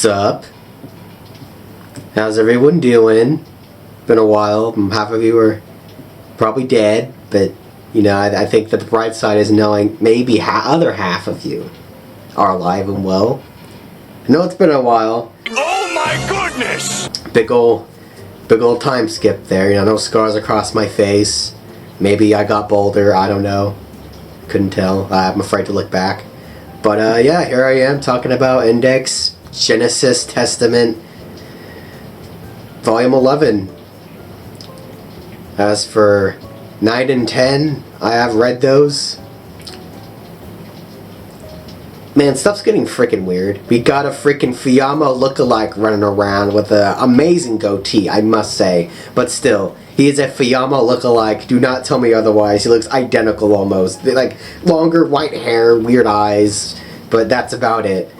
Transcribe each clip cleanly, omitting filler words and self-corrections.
Sup? How's everyone doing? Been a while. Half of you are probably dead, but you know, I think that the bright side is knowing maybe other half of you are alive and well. I know it's been a while. Oh my goodness! Big ol' time skip there. You know, no scars across my face. Maybe I got bolder. I don't know. Couldn't tell. I'm afraid to look back. But yeah, here I am talking about Index, Genesis, Testament, Volume 11. As for 9 and 10, I have read those. Man, stuff's getting freaking weird. We got a freaking Fuyama lookalike running around with an amazing goatee, I must say. But still, he is a Fuyama lookalike. Do not tell me otherwise. He looks identical almost. Like, longer white hair, weird eyes, but that's about it.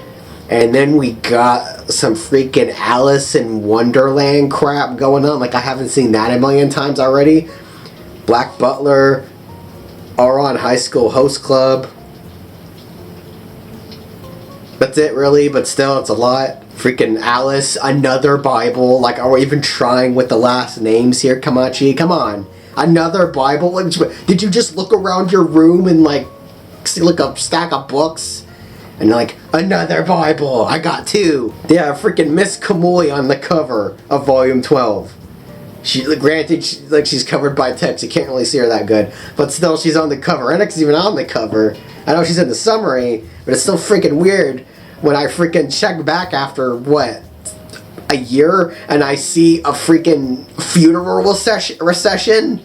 And then we got some freaking Alice in Wonderland crap going on. Like, I haven't seen that a million times already. Black Butler, Ouran High School Host Club. That's it, really, but still, it's a lot. Freaking Alice, another Bible. Like, are we even trying with the last names here, Kamachi? Come on. Another Bible? Like, did you just look around your room and, like, see, like, a stack of books? And, like, another Bible. I got two. Yeah, freaking Miss Kamui on the cover of Volume 12. Granted, she's covered by text. You can't really see her that good. But still, she's on the cover. Enix is even on the cover. I know she's in the summary, but it's still freaking weird when I freaking check back after, what, a year, and I see a freaking funeral recession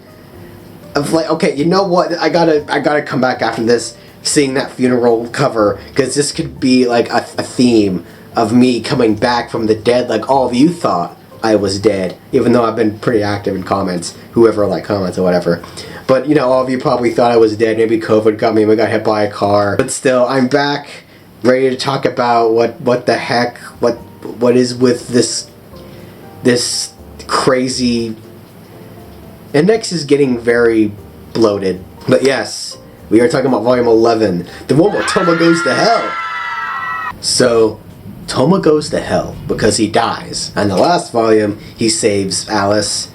of, like, okay, you know what, I gotta come back after this, seeing that funeral cover, because this could be, like, a theme of me coming back from the dead, like all of you thought I was dead, even though I've been pretty active in comments, whoever, like, comments or whatever. But, you know, all of you probably thought I was dead, maybe COVID got me, we got hit by a car, but still, I'm back, ready to talk about what the heck, what is with this crazy. Index is getting very bloated. But yes, we are talking about Volume 11, the one where Toma goes to hell. So, Toma goes to hell because he dies. And the last volume, he saves Alice,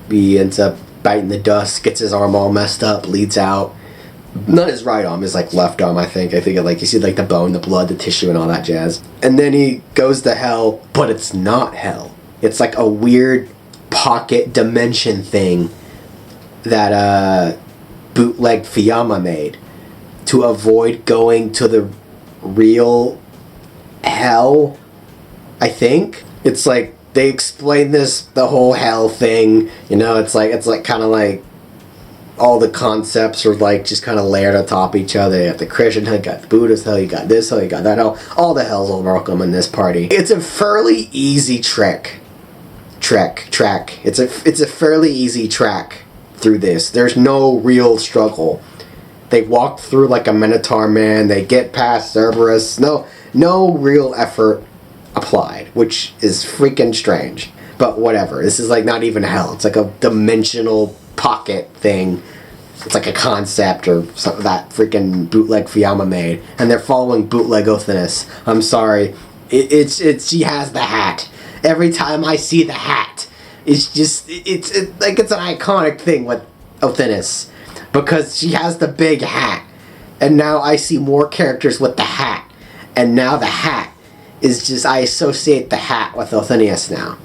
he ends up biting the dust, gets his arm all messed up, bleeds out. Not his right arm, his, like, left arm, I think. I think, like, you see, like, the bone, the blood, the tissue, and all that jazz. And then he goes to hell, but it's not hell. It's, like, a weird pocket dimension thing that, bootleg Fuyama made to avoid going to the real hell, I think. It's, like, they explain the whole hell thing, you know, it's like kind of like all the concepts are, like, just kind of layered on top of each other. You got the Christian hell, you got the Buddhist hell, you got this hell, you got that hell. All the hells are welcome in this party. It's a fairly easy track. It's a fairly easy track through this. There's no real struggle. They walk through like a Minotaur man. They get past Cerberus. No real effort applied, which is freaking strange. But whatever. This is, like, not even hell. It's like a dimensional pocket thing. It's like a concept or something that freaking bootleg Fuyama made, and they're following bootleg Othinus. I'm sorry, it's she has the hat. Every time I see the hat, it's just it's like it's an iconic thing with Othinus because she has the big hat, and now I see more characters with the hat, and now the hat is just, I associate the hat with Othinus now,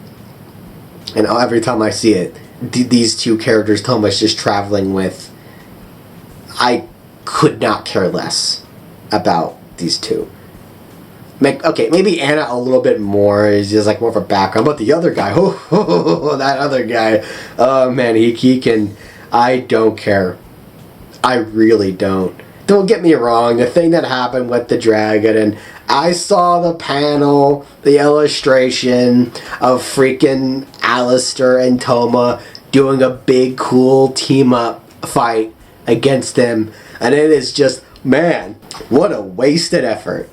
and every time I see it. These two characters Toma's just traveling with, I could not care less about these two. Okay, maybe Anna a little bit more, is just like more of a background, but the other guy, that other guy, oh man, he can, I don't care. I really don't. Don't get me wrong, the thing that happened with the dragon, and I saw the panel, the illustration of freaking Alistair and Toma doing a big, cool team-up fight against them, and it is just, man, what a wasted effort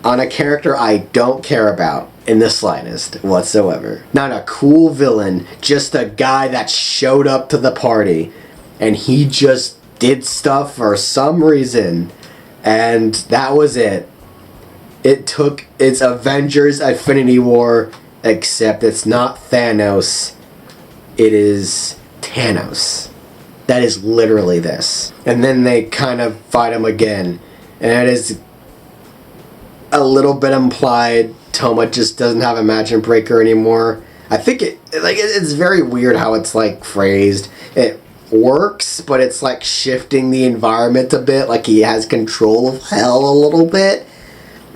on a character I don't care about in the slightest whatsoever. Not a cool villain, just a guy that showed up to the party, and he just did stuff for some reason, and that was it. It took its Avengers Infinity War, except it's not Thanos. It is Thanos. That is literally this. And then they kind of fight him again. And it is a little bit implied Toma just doesn't have Imagine Breaker anymore. I think it's very weird how it's like phrased. It works, but it's like shifting the environment a bit, like he has control of hell a little bit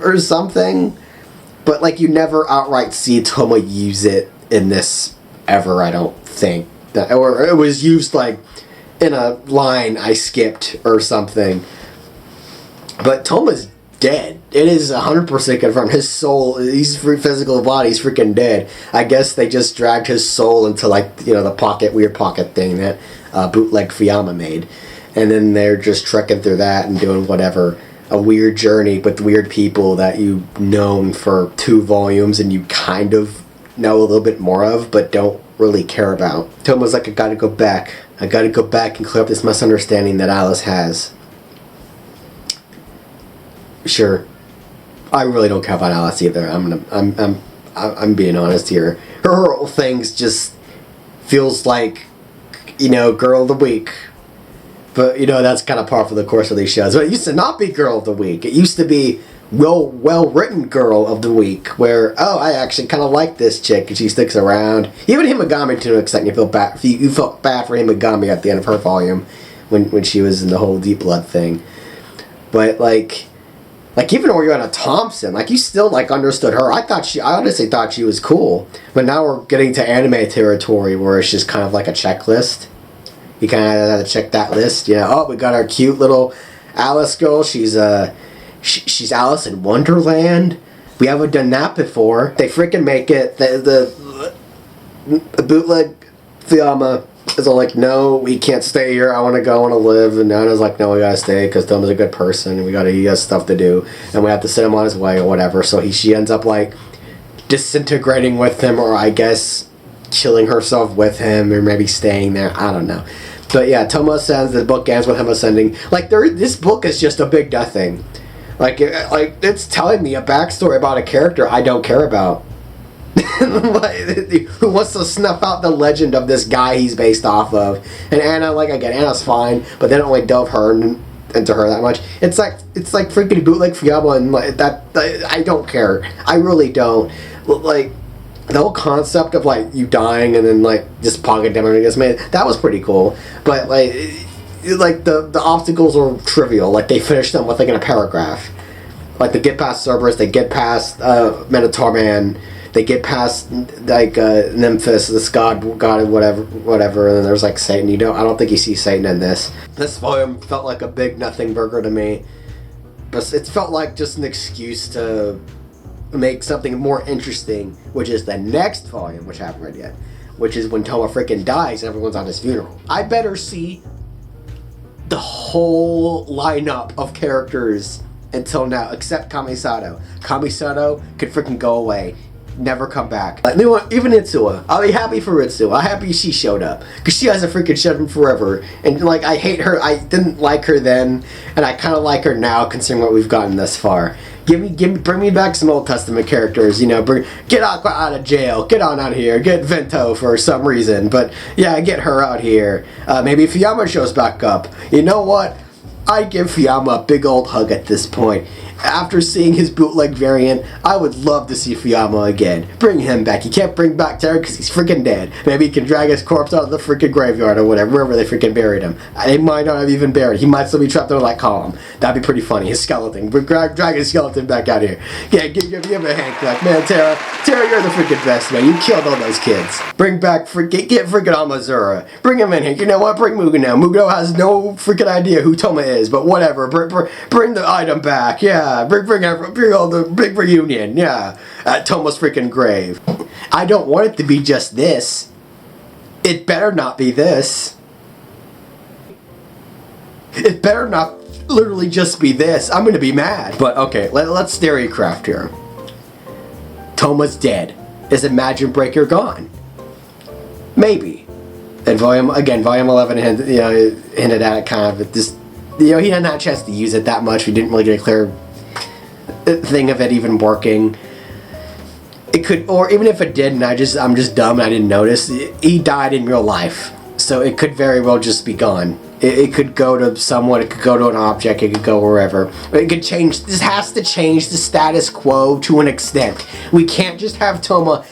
or something. But like you never outright see Toma use it in this ever, I don't think. Or it was used like in a line I skipped or something. But Toma's dead. It is 100% confirmed. His soul, his physical body's freaking dead. I guess they just dragged his soul into like, you know, the weird pocket thing that bootleg Fuyama made. And then they're just trekking through that and doing whatever. A weird journey with weird people that you've known for 2 volumes and you kind of know a little bit more of, but don't really care about. Toma's like, I gotta go back. I gotta go back and clear up this misunderstanding that Alice has. Sure, I really don't care about Alice either. I'm being honest here. Her whole things just feels like, you know, girl of the week. But you know that's kind of par for the course of these shows. But it used to not be girl of the week. It used to be well written girl of the week, where I actually kind of like this chick and she sticks around. Even Himagami to an extent, you felt bad. You felt bad for Himagami at the end of her volume when she was in the whole Deep Blood thing. But like even Oriana Thompson, like you still like understood her. I honestly thought she was cool. But now we're getting to anime territory where it's just kind of like a checklist. You kind of have to check that list. You know, we got our cute little Alice girl. She's Alice in Wonderland. We haven't done that before. They freaking make it the bootleg Fuyama is all like, no, we can't stay here. I want to go. I want to live. And Nana's like, no, we gotta stay because Toma's a good person and he has stuff to do and we have to send him on his way or whatever. So she ends up like disintegrating with him, or I guess killing herself with him, or maybe staying there. I don't know. But yeah, Toma ascends. The book ends with him ascending. Like this book is just a big nothing. Like it's telling me a backstory about a character I don't care about. Who wants to snuff out the legend of this guy he's based off of? And Anna, like again, Anna's fine, but they don't really delve into her that much. It's like freaking bootleg Fuyama, and like that. I don't care. I really don't. Like the whole concept of like you dying and then like just pocket damage gets made. That was pretty cool, but like the obstacles are trivial. Like they finish them with like in a paragraph. Like they get past Cerberus, they get past Minotaur Man. They get past like Nemesis, this god, whatever, and then there's like Satan. I don't think you see Satan in this. This volume felt like a big nothing burger to me, but it felt like just an excuse to make something more interesting, which is the next volume, which I haven't read yet, which is when Toma freaking dies and everyone's on his funeral. I better see the whole lineup of characters until now, except Kamisato. Kamisato could freaking go away. Never come back. Even Itsuwa. I'll be happy for Itsuwa. I'm happy she showed up. Because she hasn't freaking showed up forever. And like, I hate her. I didn't like her then. And I kind of like her now, considering what we've gotten thus far. Bring me back some Old Testament characters, you know, get Aqua out of jail, get on out here, get Vento for some reason. But yeah, get her out here. Maybe Fuyama shows back up. You know what? I'd give Fuyama a big old hug at this point. After seeing his bootleg variant, I would love to see Fuyama again. Bring him back. You can't bring back Terry because he's freaking dead. Maybe he can drag his corpse out of the freaking graveyard or whatever, wherever they freaking buried him. They might not have even buried. He might still be trapped under that column. That'd be pretty funny. His skeleton. Drag his skeleton back out here. Yeah, give him a hand clap. Man, Tara, you're the freaking best, man. You killed all those kids. Bring back get freaking Amazura. Bring him in here. You know what? Bring Mugano. Mugano has no freaking idea who Toma is, but whatever. Bring the item back. Yeah. Bring all the big reunion, yeah, at Toma's freaking grave. I don't want it to be just this. It better not be this. It better not literally just be this. I'm gonna be mad. But okay, let's theorycraft here. Toma's dead. Is Imagine Breaker gone? Maybe. And volume 11 hinted at it kind of. This, he hadn't had a chance to use it that much. We didn't really get a clear. thing of it even working. It could, or even if it didn't, I'm just dumb and I didn't notice. He died in real life, so it could very well just be gone. It could go to someone, it could go to an object, it could go wherever. It could change, this has to change the status quo to an extent. We can't just have Toma,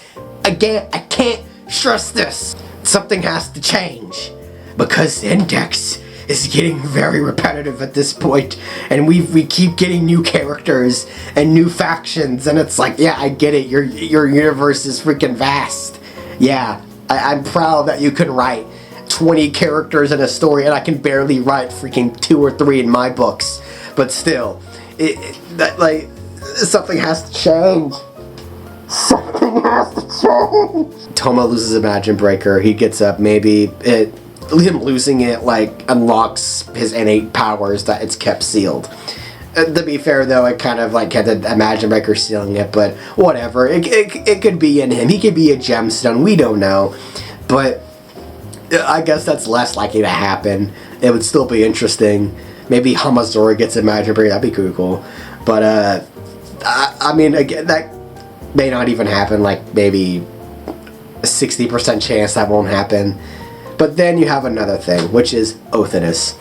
again, I can't stress this. Something has to change. Because Index is getting very repetitive at this point, and we keep getting new characters and new factions, and it's like, yeah, I get it, your universe is freaking vast. Yeah, I'm proud that you can write 20 characters in a story, and I can barely write freaking 2 or 3 in my books. But still, like, something has to change. Something has to change. Toma loses Imagine Breaker. He gets up. Maybe him losing it like unlocks his innate powers that it's kept sealed. To be fair though, it kind of like had the Imagine Breaker sealing it, but whatever. It could be in him. He could be a gemstone. We don't know, but I guess that's less likely to happen. It would still be interesting. Maybe Hamazora gets Imagine Breaker. That'd be cool. But I mean, again, that may not even happen. Like maybe a 60% chance that won't happen. But then you have another thing, which is Othinus.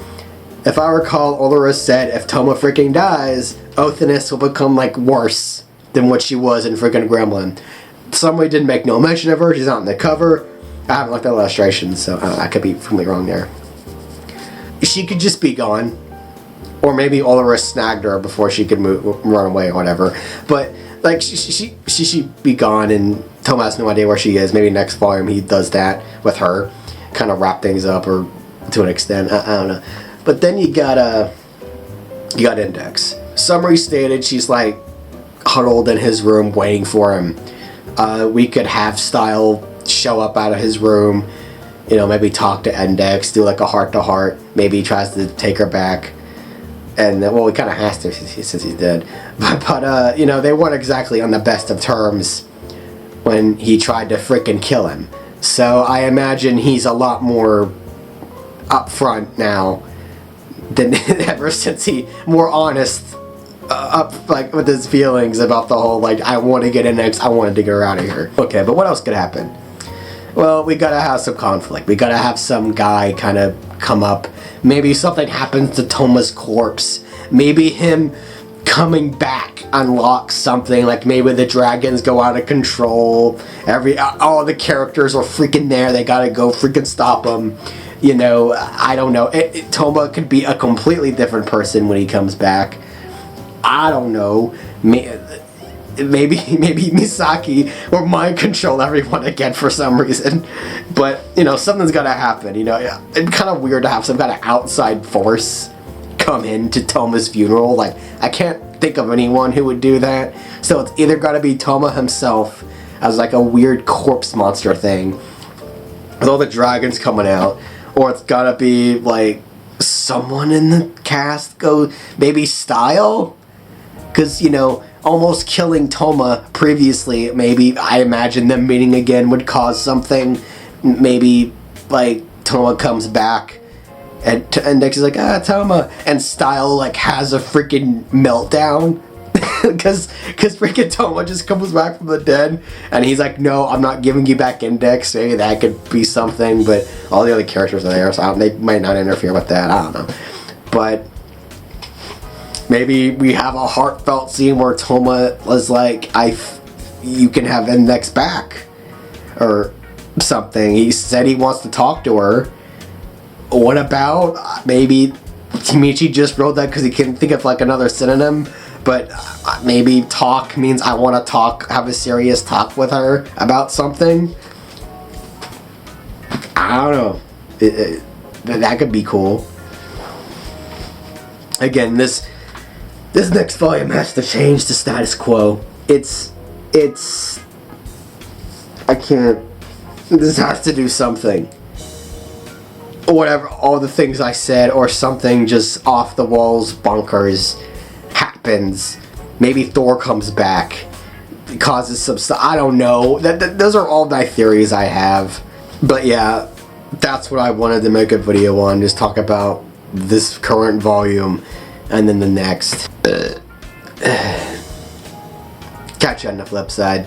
If I recall, Olora said if Toma freaking dies, Othinus will become like worse than what she was in freaking Gremlin. Somebody didn't make no mention of her. She's not in the cover. I haven't looked at the illustrations, so I could be completely wrong there. She could just be gone. Or maybe Olora snagged her before she could run away or whatever. But like she'd be gone and Toma has no idea where she is. Maybe next volume he does that with her. Kind of wrap things up, or to an extent, I don't know. But then you got Index. Summary stated she's like huddled in his room waiting for him. We could have Style show up out of his room, you know, maybe talk to Index, do like a heart-to-heart. Maybe he tries to take her back, and well, he kind of has to since he's dead. But you know, they weren't exactly on the best of terms when he tried to frickin' kill him. So I imagine he's a lot more upfront now than ever since he more honest up like with his feelings about the whole like I want to get Index, I wanted to get her out of here. Okay, but what else could happen? Well, we gotta have some conflict. We gotta have some guy kind of come up. Maybe something happens to Toma's corpse. Maybe him coming back unlocks something, like maybe the dragons go out of control, all the characters are freaking there, they gotta go freaking stop them, you know. I don't know, Toma could be a completely different person when he comes back. I don't know, maybe Misaki will mind control everyone again for some reason, but you know, something's gotta happen, you know. It's kind of weird to have some kind of outside force come into Toma's funeral. Like, I can't think of anyone who would do that. So it's either got to be Toma himself as like a weird corpse monster thing with all the dragons coming out, or it's got to be like someone in the cast, go maybe Style, because you know, almost killing Toma previously, maybe I imagine them meeting again would cause something. Maybe like Toma comes back and Index is like, Toma, and Style like has a freaking meltdown because freaking Toma just comes back from the dead and he's like, no, I'm not giving you back Index. Maybe that could be something, but all the other characters are there, so they might not interfere with that. I don't know, but maybe we have a heartfelt scene where Toma was like, you can have Index back or something. He said he wants to talk to her. What about maybe Timichi just wrote that because he couldn't think of like another synonym, but maybe talk means I want to talk, have a serious talk with her about something. I don't know. That could be cool. Again, this next volume has to change the status quo. It's I can't. This has to do something. Whatever, all the things I said, or something just off the walls bonkers happens. Maybe Thor comes back, causes some stuff. I don't know. Those are all my theories I have. But yeah, that's what I wanted to make a video on. Just talk about this current volume and then the next. catch you on the flip side.